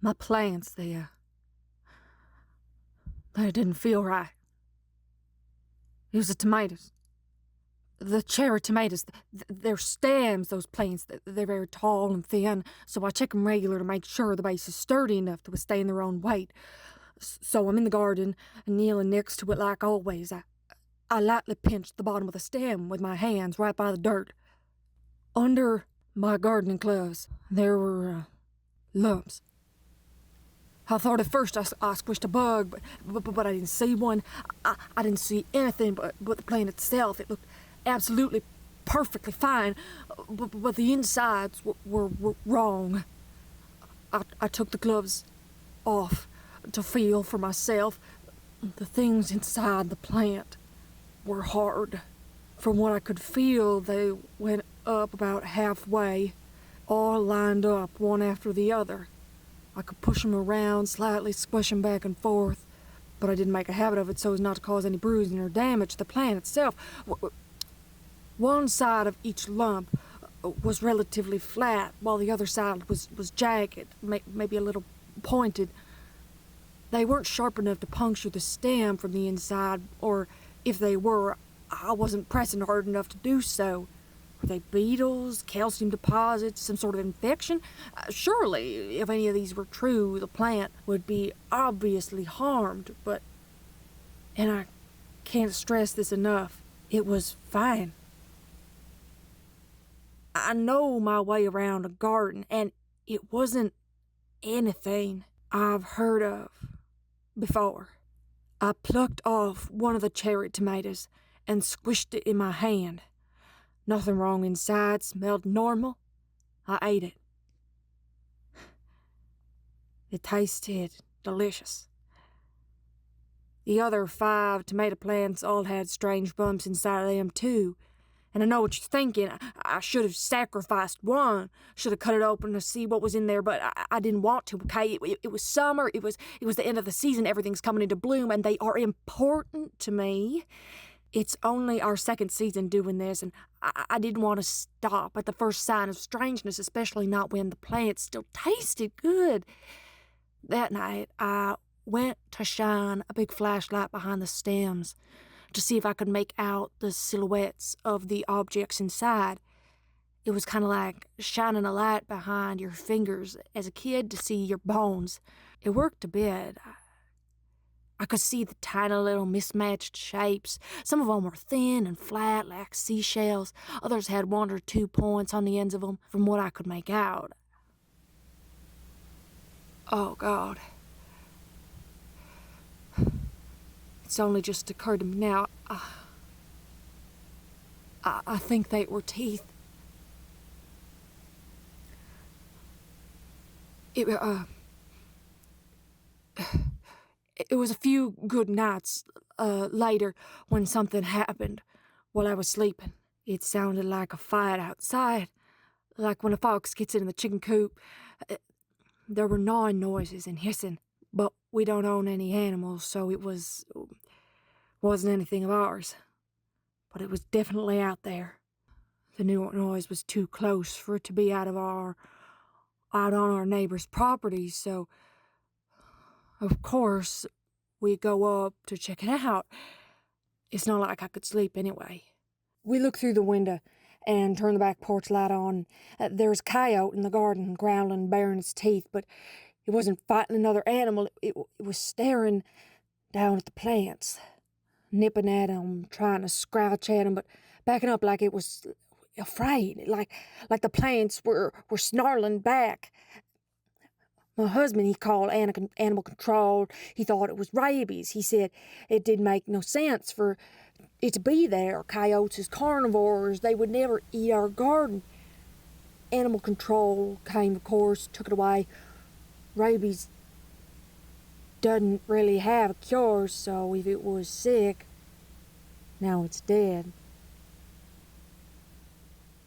My plants, they didn't feel right. It was the tomatoes. The cherry tomatoes, their stems, those plants, they're very tall and thin, so I check them regular to make sure the base is sturdy enough to withstand their own weight. So I'm in the garden, kneeling next to it like always. I lightly pinched the bottom of the stem with my hands right by the dirt. Under my gardening gloves, there were lumps. I thought at first I squished a bug, but I didn't see one. I didn't see anything but the plant itself. It looked absolutely perfectly fine, but the insides were wrong. I took the gloves off to feel for myself. The things inside the plant were hard. From what I could feel, they went up about halfway, all lined up one after the other. I could push them around, slightly squish them back and forth, but I didn't make a habit of it so as not to cause any bruising or damage to the plant itself. One side of each lump was relatively flat, while the other side was jagged, maybe a little pointed. They weren't sharp enough to puncture the stem from the inside, or if they were, I wasn't pressing hard enough to do so. Were they beetles, calcium deposits, some sort of infection? Surely, if any of these were true, the plant would be obviously harmed, but... And I can't stress this enough. It was fine. I know my way around a garden, and it wasn't anything I've heard of before. I plucked off one of the cherry tomatoes and squished it in my hand. Nothing wrong inside, smelled normal. I ate it. It tasted delicious. The other 5 tomato plants all had strange bumps inside of them too. And I know what you're thinking. I should have sacrificed one. Should have cut it open to see what was in there, but I didn't want to, okay? It was summer. It was the end of the season. Everything's coming into bloom, and they are important to me. It's only our second season doing this, and I didn't want to stop at the first sign of strangeness, especially not when the plants still tasted good. That night, I went to shine a big flashlight behind the stems to see if I could make out the silhouettes of the objects inside. It was kind of like shining a light behind your fingers as a kid to see your bones. It worked a bit. I could see the tiny little mismatched shapes. Some of them were thin and flat like seashells. Others had 1 or 2 points on the ends of them, from what I could make out. Oh, God. It's only just occurred to me now. I think they were teeth. It was a few good nights later when something happened while I was sleeping. It sounded like a fight outside, like when a fox gets in the chicken coop. There were gnawing noises and hissing, but we don't own any animals, so it wasn't anything of ours. But it was definitely out there. The new noise was too close for it to be out on our neighbor's property, so of course we go up to check it out. It's not like I could sleep anyway. We look through the window and turn the back porch light on. There's a coyote in the garden, growling and baring its teeth, but it wasn't fighting another animal. It was staring down at the plants, nipping at them, trying to scratch at them, but backing up like it was afraid, like the plants were snarling back. My husband, he called animal control. He thought it was rabies. He said it didn't make no sense for it to be there. Coyotes is carnivores. They would never eat our garden. Animal control came, of course, took it away. Rabies doesn't really have a cure, so if it was sick, now it's dead.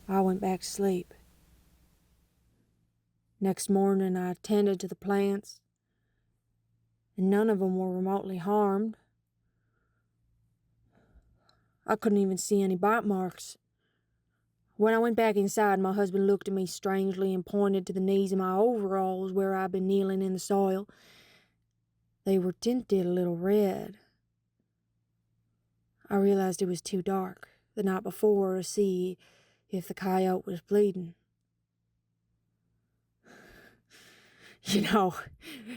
I went back to sleep. Next morning, I attended to the plants, and none of them were remotely harmed. I couldn't even see any bite marks. When I went back inside, my husband looked at me strangely and pointed to the knees of my overalls where I'd been kneeling in the soil. They were tinted a little red. I realized it was too dark the night before to see if the coyote was bleeding. You know,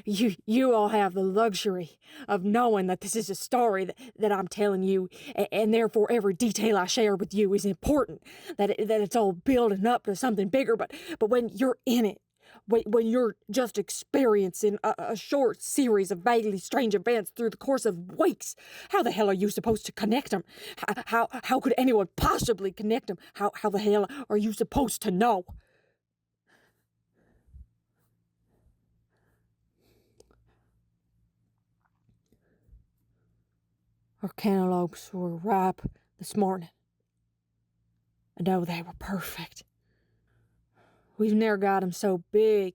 you all have the luxury of knowing that this is a story that I'm telling you, and therefore every detail I share with you is important, that it's all building up to something bigger, but when you're in it, when you're just experiencing a short series of vaguely strange events through the course of weeks, how the hell are you supposed to connect them? How could anyone possibly connect them? How the hell are you supposed to know? Our cantaloupes were ripe this morning. And oh, they were perfect. We've never got 'em so big.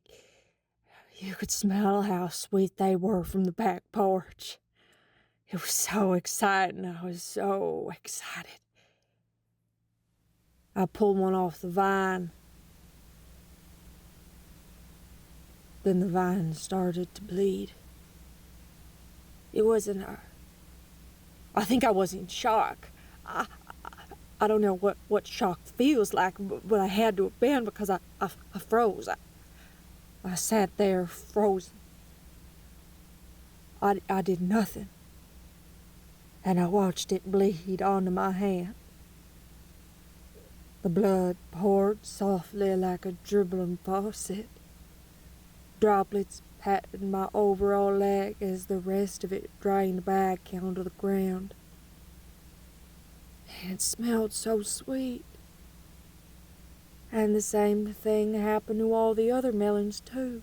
You could smell how sweet they were from the back porch. It was so exciting. I was so excited. I pulled one off the vine. Then the vine started to bleed. It wasn't I think I was in shock. I don't know what shock feels like, but I had to have been because I froze. I sat there frozen. I did nothing. And I watched it bleed onto my hand. The blood poured softly like a dribbling faucet. Droplets patted my overall leg as the rest of it drained back onto the ground. And it smelled so sweet. And the same thing happened to all the other melons, too.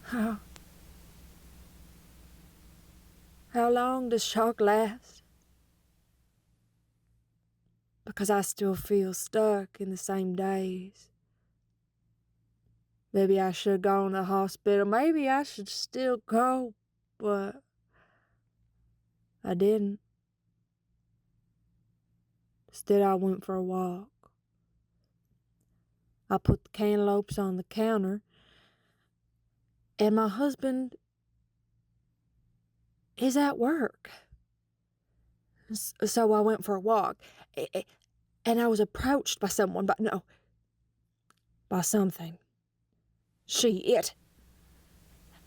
How long does shock last? Because I still feel stuck in the same daze. Maybe I should have gone to the hospital. Maybe I should still go, but I didn't. Instead, I went for a walk. I put the cantaloupes on the counter, and my husband is at work. So I went for a walk, and I was approached by someone, by something. It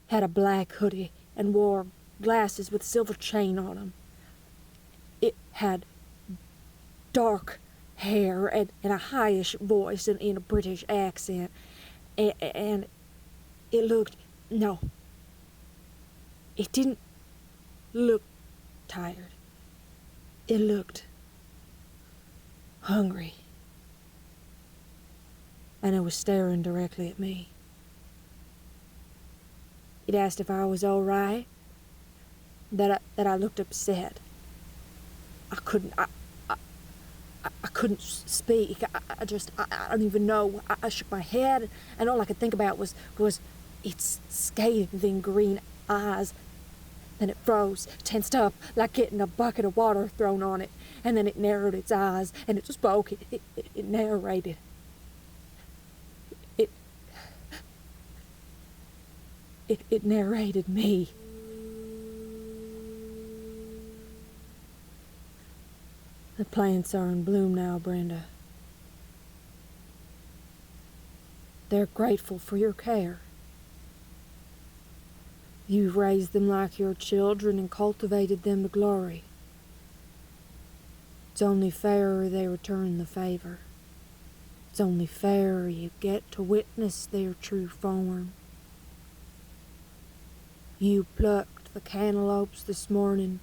had a black hoodie and wore glasses with a silver chain on them. It had dark hair and a highish voice in a British accent, and it looked, no, it didn't look tired. It looked hungry, and it was staring directly at me. It asked if I was all right, that I looked upset. I couldn't speak. I don't even know. I shook my head, and all I could think about was its scathing green eyes. Then it froze, tensed up, like getting a bucket of water thrown on it. And then it narrowed its eyes, and it spoke. It narrated. It narrated me. The plants are in bloom now, Brenda. They're grateful for your care. You've raised them like your children and cultivated them to glory. It's only fair they return the favor. It's only fair you get to witness their true form. You plucked the cantaloupes this morning,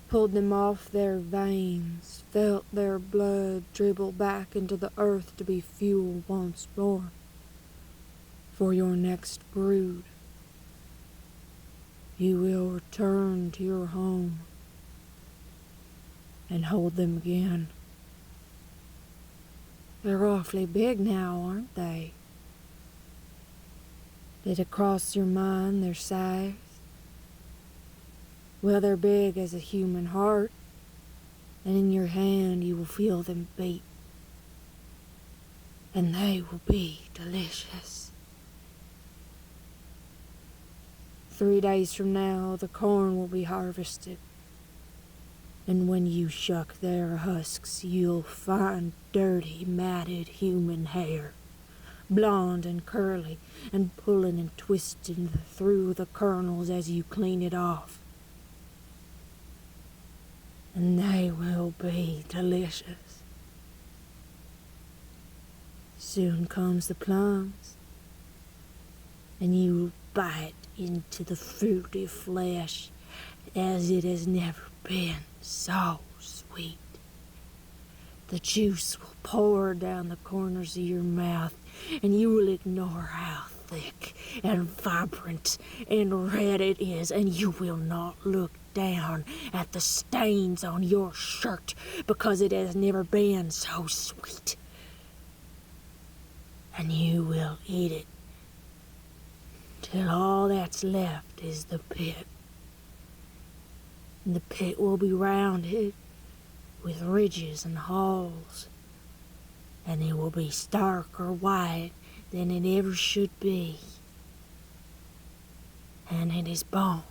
pulled them off their veins, felt their blood dribble back into the earth to be fuel once more for your next brood. You will return to your home and hold them again. They're awfully big now, aren't they? Did it cross your mind their size? Well, they're big as a human heart, and in your hand you will feel them beat and they will be delicious. 3 days from now, the corn will be harvested, and when you shuck their husks, you'll find dirty, matted human hair, blonde and curly, and pulling and twisting through the kernels as you clean it off. And they will be delicious. Soon comes the plums, and you bite into the fruity flesh as it has never been so sweet. The juice will pour down the corners of your mouth, and you will ignore how thick and vibrant and red it is, and you will not look down at the stains on your shirt because it has never been so sweet. And you will eat it till all that's left is the pit. And the pit will be rounded with ridges and holes, and it will be starker white than it ever should be. And it is bone,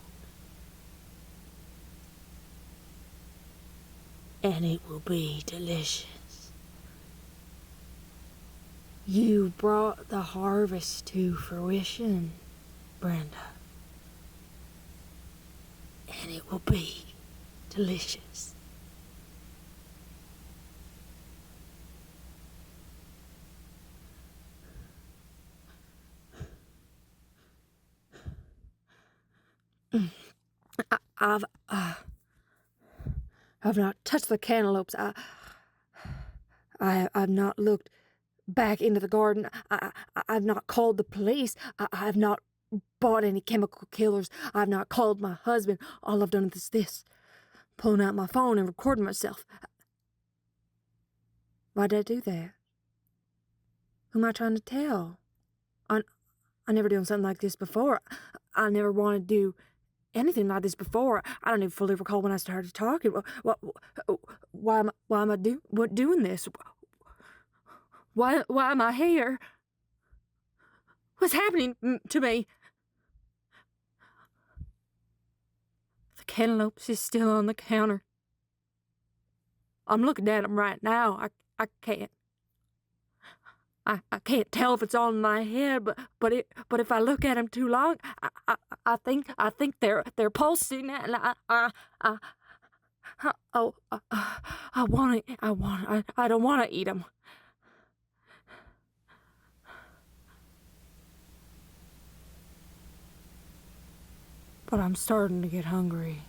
and it will be delicious. You brought the harvest to fruition, Brenda, and it will be delicious. I've not touched the cantaloupes. I've not looked back into the garden. I've not called the police. I've not bought any chemical killers. I've not called my husband. All I've done is this. Pulling out my phone and recording myself. Why did I do that? Who am I trying to tell? I never done something like this before. I never wanted to do anything like this before. I don't even fully recall when I started talking. Why am I doing this? Why am I here? What's happening to me? The cantaloupes is still on the counter. I'm looking at them right now. I can't. I can't tell if it's on my head, but if I look at them too long, I think they're pulsing, and I don't want to eat them. But I'm starting to get hungry.